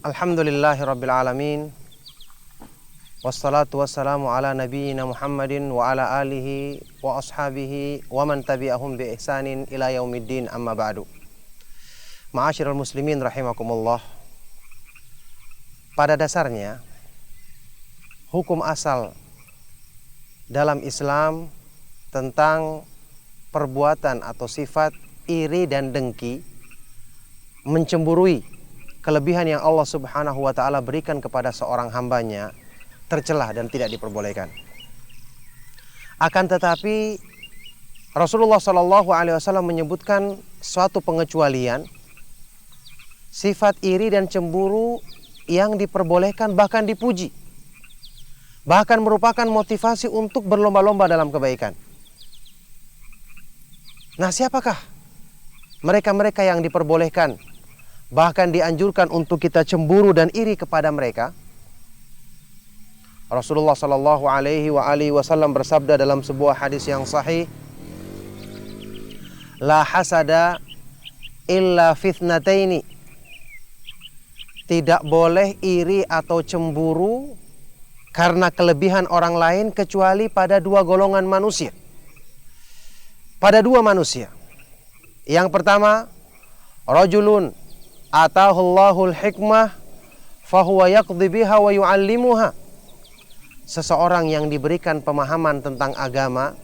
Alhamdulillahi Rabbil Alamin. Wassalatu wassalamu ala nabiyyina Muhammadin wa ala alihi wa ashabihi wa man tabi'ahum bi ihsanin ila yaumiddin, amma ba'du. Ma'asyiral muslimin rahimakumullah. Pada dasarnya hukum asal dalam Islam tentang perbuatan atau sifat iri dan dengki, mencemburui kelebihan yang Allah Subhanahu wa ta'ala berikan kepada seorang hambanya, tercelah dan tidak diperbolehkan. Akan tetapi Rasulullah SAW menyebutkan suatu pengecualian, sifat iri dan cemburu yang diperbolehkan, bahkan dipuji, bahkan merupakan motivasi untuk berlomba-lomba dalam kebaikan. Nah, siapakah mereka-mereka yang diperbolehkan, bahkan dianjurkan untuk kita cemburu dan iri kepada mereka? Rasulullah Shallallahu Alaihi Wasallam bersabda dalam sebuah hadis yang sahih, la hasada illa fitnataini. Tidak boleh iri atau cemburu karena kelebihan orang lain kecuali pada dua golongan manusia. Pada dua manusia. Yang pertama, rajulun atahullahul hikmah fahuwa yaqdi biha wa yu'allimuha. Seseorang yang diberikan pemahaman tentang agama,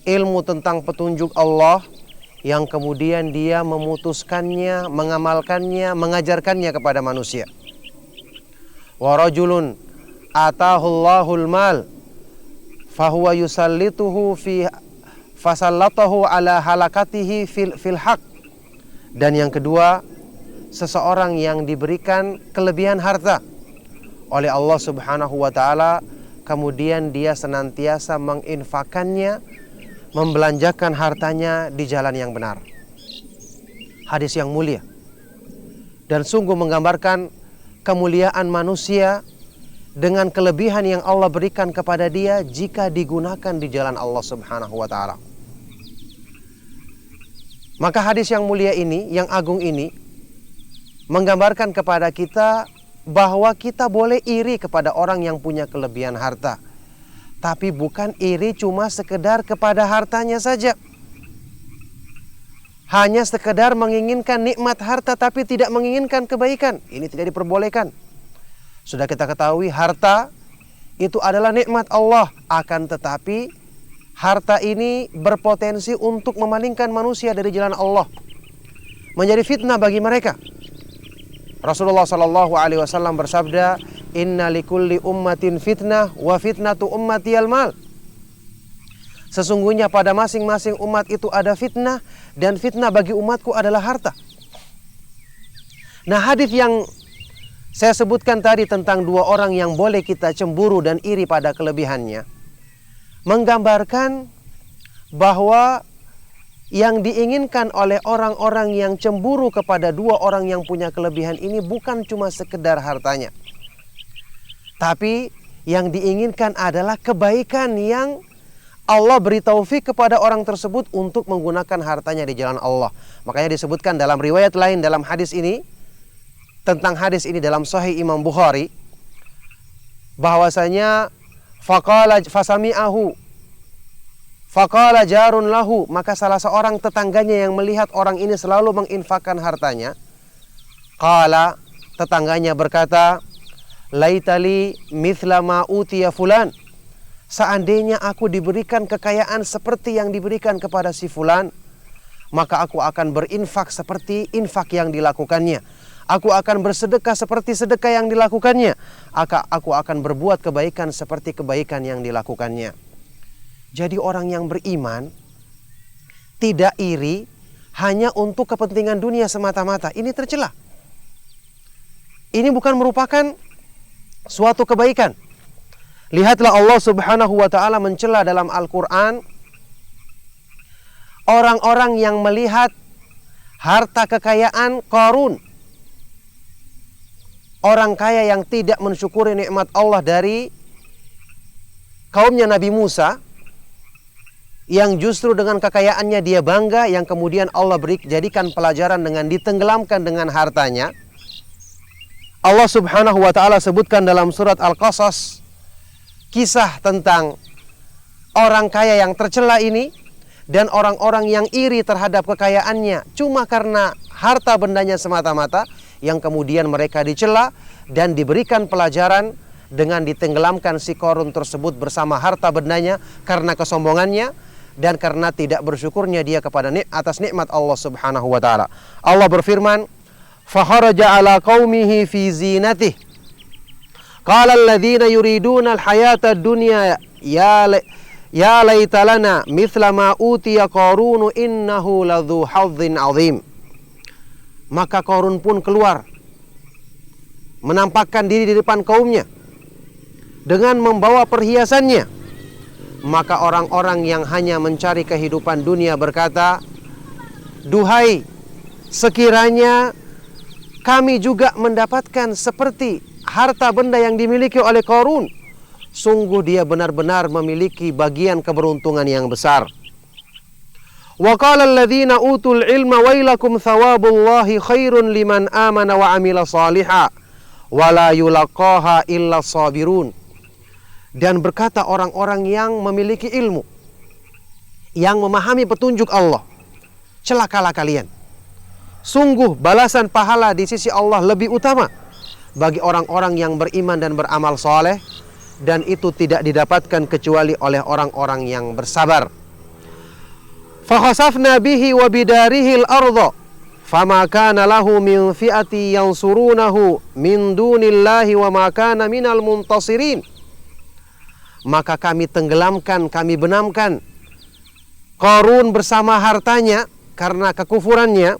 ilmu tentang petunjuk Allah, yang kemudian dia memutuskannya, mengamalkannya, mengajarkannya kepada manusia. Wa rajulun atahullahul mal fahuwa yusallituhu fi fasallatahu ala halakatihi fil haq. Dan yang kedua, seseorang yang diberikan kelebihan harta oleh Allah Subhanahu wa ta'ala, kemudian dia senantiasa menginfakannya, membelanjakan hartanya di jalan yang benar. Hadis yang mulia dan sungguh menggambarkan kemuliaan manusia dengan kelebihan yang Allah berikan kepada dia jika digunakan di jalan Allah Subhanahu wa ta'ala. Maka hadis yang mulia ini, yang agung ini, menggambarkan kepada kita bahwa kita boleh iri kepada orang yang punya kelebihan harta, tapi bukan iri cuma sekedar kepada hartanya saja. Hanya sekedar menginginkan nikmat harta tapi tidak menginginkan kebaikan, ini tidak diperbolehkan. Sudah kita ketahui harta itu adalah nikmat Allah, akan tetapi harta ini berpotensi untuk memalingkan manusia dari jalan Allah, menjadi fitnah bagi mereka. Rasulullah Shallallahu Alaihi Wasallam bersabda, Inna likulli ummatin fitnah wa fitnatu ummati al-mal. Sesungguhnya pada masing-masing umat itu ada fitnah, dan fitnah bagi umatku adalah harta. Nah, hadis yang saya sebutkan tadi tentang dua orang yang boleh kita cemburu dan iri pada kelebihannya, menggambarkan bahwa yang diinginkan oleh orang-orang yang cemburu kepada dua orang yang punya kelebihan ini bukan cuma sekedar hartanya, tapi yang diinginkan adalah kebaikan yang Allah beri taufik kepada orang tersebut untuk menggunakan hartanya di jalan Allah. Makanya disebutkan dalam riwayat lain dalam hadis ini, tentang hadis ini dalam Sahih Imam Bukhari, bahwasanya faqala fasami'ahu faqala jarun lahu, maka salah seorang tetangganya yang melihat orang ini selalu menginfakkan hartanya, qala, tetangganya berkata, laitali mithla ma utiya fulan, seandainya aku diberikan kekayaan seperti yang diberikan kepada si fulan, maka aku akan berinfak seperti infak yang dilakukannya, aku akan bersedekah seperti sedekah yang dilakukannya, aku akan berbuat kebaikan seperti kebaikan yang dilakukannya. Jadi orang yang beriman tidak iri hanya untuk kepentingan dunia semata-mata. Ini tercela. Ini bukan merupakan suatu kebaikan. Lihatlah Allah Subhanahu wa ta'ala mencela dalam Al-Quran orang-orang yang melihat harta kekayaan Qarun, orang kaya yang tidak mensyukuri nikmat Allah dari kaumnya Nabi Musa, yang justru dengan kekayaannya dia bangga, yang kemudian Allah jadikan pelajaran dengan ditenggelamkan dengan hartanya. Allah Subhanahu wa taala sebutkan dalam surat Al-Qasas kisah tentang orang kaya yang tercela ini dan orang-orang yang iri terhadap kekayaannya cuma karena harta bendanya semata-mata, yang kemudian mereka dicela dan diberikan pelajaran dengan ditenggelamkan si Qarun tersebut bersama harta bendanya karena kesombongannya dan karena tidak bersyukurnya dia kepada atas nikmat Allah Subhanahu wa taala. Allah berfirman, "Fakharaja 'ala qaumihi fi zinatihi. Qala alladziina yuriduna al-hayata ad-dunya ya laita lana mithla ma utiya Qarun innahu ladzu hadzin 'adzim." Maka Qarun pun keluar menampakkan diri di depan kaumnya dengan membawa perhiasannya. Maka orang-orang yang hanya mencari kehidupan dunia berkata, "Duhai, sekiranya kami juga mendapatkan seperti harta benda yang dimiliki oleh Qarun, sungguh dia benar-benar memiliki bagian keberuntungan yang besar." Wa qala alladziina utul ilma wailakum thawabullahi khairun liman amana wa amila shalihan wa la yulaqaha illa sabirun. Dan berkata orang-orang yang memiliki ilmu, yang memahami petunjuk Allah, celakalah kalian. Sungguh balasan pahala di sisi Allah lebih utama bagi orang-orang yang beriman dan beramal soleh, dan itu tidak didapatkan kecuali oleh orang-orang yang bersabar. Fakhasafna bihi wa bidarihi al-ardha fama kana lahu min fi'ati yansurunahu min dunillahi wa ma kana minal muntasirin. Maka kami tenggelamkan, kami benamkan Qarun bersama hartanya karena kekufurannya,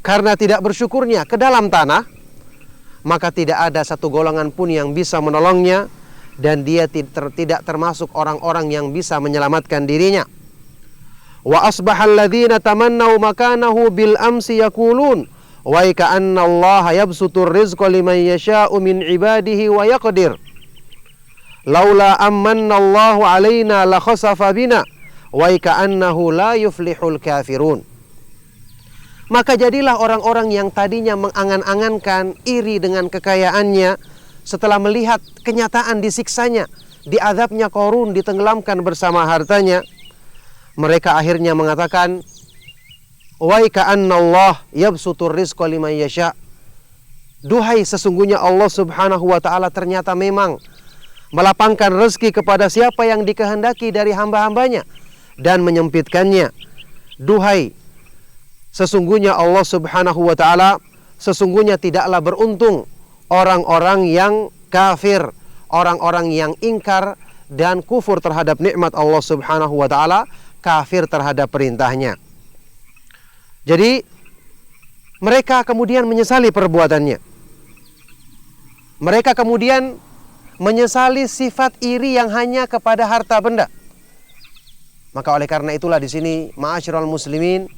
karena tidak bersyukurnya ke dalam tanah. Maka tidak ada satu golongan pun yang bisa menolongnya, dan dia tidak termasuk orang-orang yang bisa menyelamatkan dirinya. Wa asbahal ladzina tamannaw makanahu bil amsi yaqulun wa ka'anna Allah yabsutur rizqa liman yasha'u min ibadihi wa yaqdir. Laula amanna Allahu alaina la khasafa bina wa ka'annahu la yuflihul kafirun. Maka jadilah orang-orang yang tadinya mengangan-angankan iri dengan kekayaannya, setelah melihat kenyataan disiksanya, diazabnya Qarun, ditenggelamkan bersama hartanya, mereka akhirnya mengatakan, wa ka'anna Allah yabsutur rizqa liman yasha. Duhai, sesungguhnya Allah Subhanahu wa taala ternyata memang melapangkan rezeki kepada siapa yang dikehendaki dari hamba-hambanya dan menyempitkannya. Duhai, sesungguhnya Allah Subhanahu wa taala sesungguhnya tidaklah beruntung orang-orang yang kafir, orang-orang yang ingkar dan kufur terhadap nikmat Allah Subhanahu wa taala, kafir terhadap perintahnya. Jadi mereka kemudian menyesali perbuatannya. Mereka kemudian menyesali sifat iri yang hanya kepada harta benda. Maka oleh karena itulah di sini, ma'asyiral muslimin,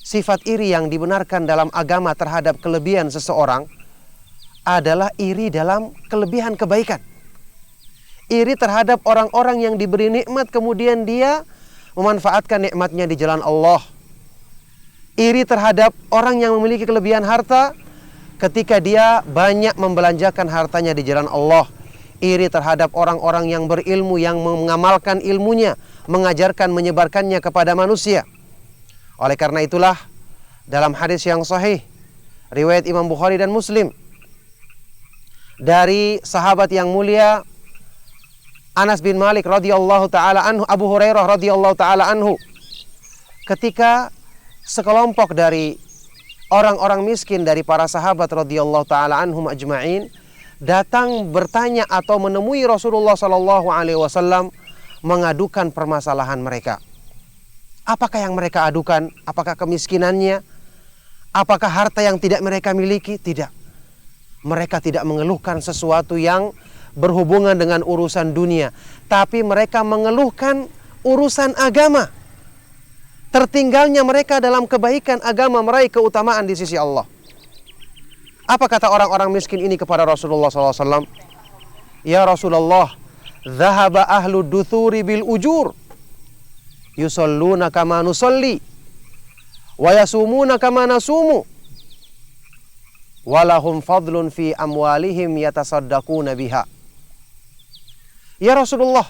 sifat iri yang dibenarkan dalam agama terhadap kelebihan seseorang adalah iri dalam kelebihan kebaikan. Iri terhadap orang-orang yang diberi nikmat kemudian dia memanfaatkan nikmatnya di jalan Allah. Iri terhadap orang yang memiliki kelebihan harta ketika dia banyak membelanjakan hartanya di jalan Allah. Iri terhadap orang-orang yang berilmu, yang mengamalkan ilmunya, mengajarkan, menyebarkannya kepada manusia. Oleh karena itulah dalam hadis yang sahih riwayat Imam Bukhari dan Muslim dari sahabat yang mulia Anas bin Malik radhiyallahu taala anhu, Abu Hurairah radhiyallahu taala anhu, ketika sekelompok dari orang-orang miskin dari para sahabat radhiyallahu taala anhum ajma'in datang bertanya atau menemui Rasulullah sallallahu alaihi wasallam mengadukan permasalahan mereka. Apakah yang mereka adukan? Apakah kemiskinannya? Apakah harta yang tidak mereka miliki? Tidak. Mereka tidak mengeluhkan sesuatu yang berhubungan dengan urusan dunia, tapi mereka mengeluhkan urusan agama. Tertinggalnya mereka dalam kebaikan agama, meraih keutamaan di sisi Allah. Apa kata orang-orang miskin ini kepada Rasulullah SAW? Ya Rasulullah, dhahaba ahlu duthuri bil ujur, yusalluna kama nusalli, wa yasumuna kama nasumu, walahum fadlun fi amwalihim yatasaddaquna biha. Ya Rasulullah,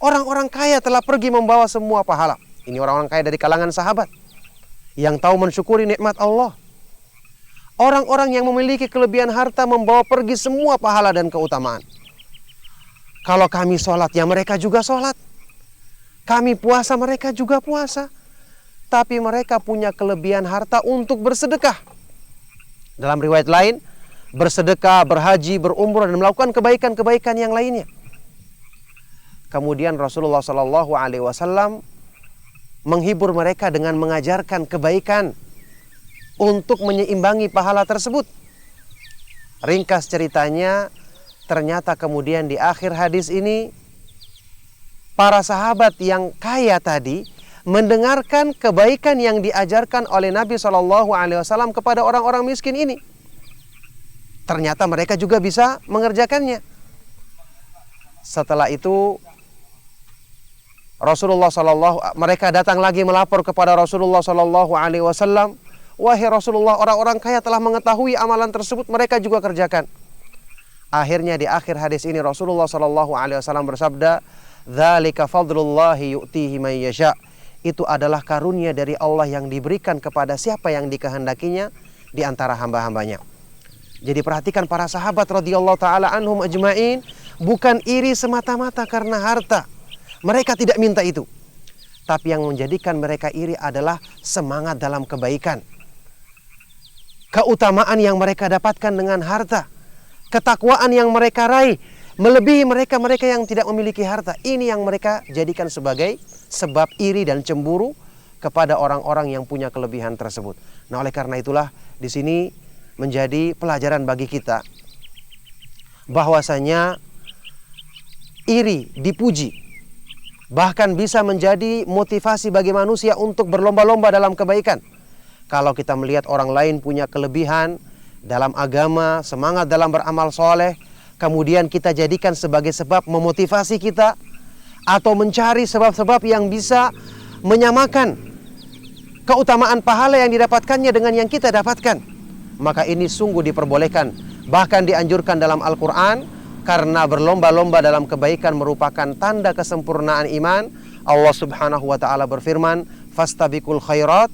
orang-orang kaya telah pergi membawa semua pahala. Ini orang-orang kaya dari kalangan sahabat yang tahu mensyukuri nikmat Allah. Orang-orang yang memiliki kelebihan harta membawa pergi semua pahala dan keutamaan. Kalau kami sholat, ya mereka juga sholat. Kami puasa, mereka juga puasa. Tapi mereka punya kelebihan harta untuk bersedekah. Dalam riwayat lain, bersedekah, berhaji, berumrah, dan melakukan kebaikan-kebaikan yang lainnya. Kemudian Rasulullah SAW menghibur mereka dengan mengajarkan kebaikan untuk menyeimbangi pahala tersebut. Ringkas ceritanya, ternyata kemudian di akhir hadis ini, para sahabat yang kaya tadi mendengarkan kebaikan yang diajarkan oleh Nabi SAW kepada orang-orang miskin ini. Ternyata mereka juga bisa mengerjakannya. Setelah itu mereka datang lagi melapor kepada Rasulullah SAW. Wahai Rasulullah, orang-orang kaya telah mengetahui amalan tersebut, mereka juga kerjakan. Akhirnya di akhir hadis ini Rasulullah SAW bersabda, "Dzalika fadlullahi yu'tihi man yasha." Itu adalah karunia dari Allah yang diberikan kepada siapa yang dikehendakinya di antara hamba-hambanya. Jadi perhatikan para sahabat radhiyallahu taala anhum ajmain, bukan iri semata-mata karena harta. Mereka tidak minta itu. Tapi yang menjadikan mereka iri adalah semangat dalam kebaikan. Keutamaan yang mereka dapatkan dengan harta. Ketakwaan yang mereka raih melebihi mereka-mereka yang tidak memiliki harta. Ini yang mereka jadikan sebagai sebab iri dan cemburu kepada orang-orang yang punya kelebihan tersebut. Nah, oleh karena itulah di sini menjadi pelajaran bagi kita bahwasanya iri dipuji bahkan bisa menjadi motivasi bagi manusia untuk berlomba-lomba dalam kebaikan. Kalau kita melihat orang lain punya kelebihan dalam agama, semangat dalam beramal soleh, kemudian kita jadikan sebagai sebab memotivasi kita atau mencari sebab-sebab yang bisa menyamakan keutamaan pahala yang didapatkannya dengan yang kita dapatkan, maka ini sungguh diperbolehkan, bahkan dianjurkan dalam Al-Quran. Karena berlomba-lomba dalam kebaikan merupakan tanda kesempurnaan iman. Allah Subhanahu wa taala berfirman, "Fastabiqul khairat."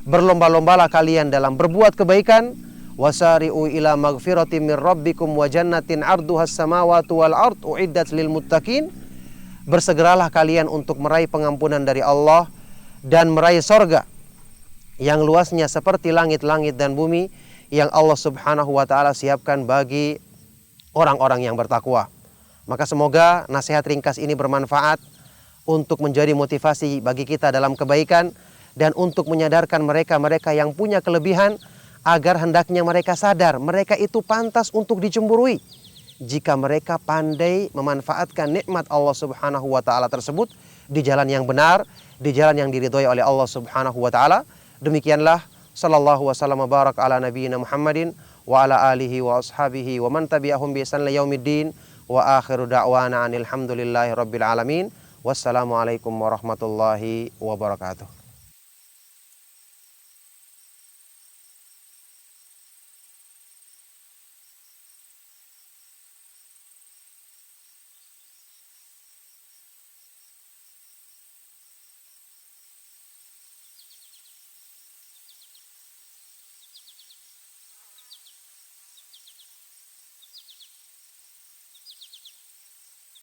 Berlomba-lombalah kalian dalam berbuat kebaikan. "Wasari'u ila magfiratin min rabbikum wa jannatin 'arduhas samawati wal ard uiddat lil muttaqin." Bersegeralah kalian untuk meraih pengampunan dari Allah dan meraih sorga yang luasnya seperti langit-langit dan bumi yang Allah Subhanahu wa taala siapkan bagi orang-orang yang bertakwa. Maka semoga nasihat ringkas ini bermanfaat untuk menjadi motivasi bagi kita dalam kebaikan dan untuk menyadarkan mereka-mereka yang punya kelebihan agar hendaknya mereka sadar mereka itu pantas untuk dicemburui jika mereka pandai memanfaatkan nikmat Allah Subhanahu wa taala tersebut di jalan yang benar, di jalan yang diridhoi oleh Allah Subhanahu wa taala. Demikianlah sallallahu wasallam wa barak ala nabiyyina Muhammadin wa ala alihi wa ashabihi wa man tabi'ahum bi ihsan ila yaumiddin wa akhiru da'wana anil hamdulillahi rabbil alamin. Wassalamualaikum warahmatullahi wabarakatuh.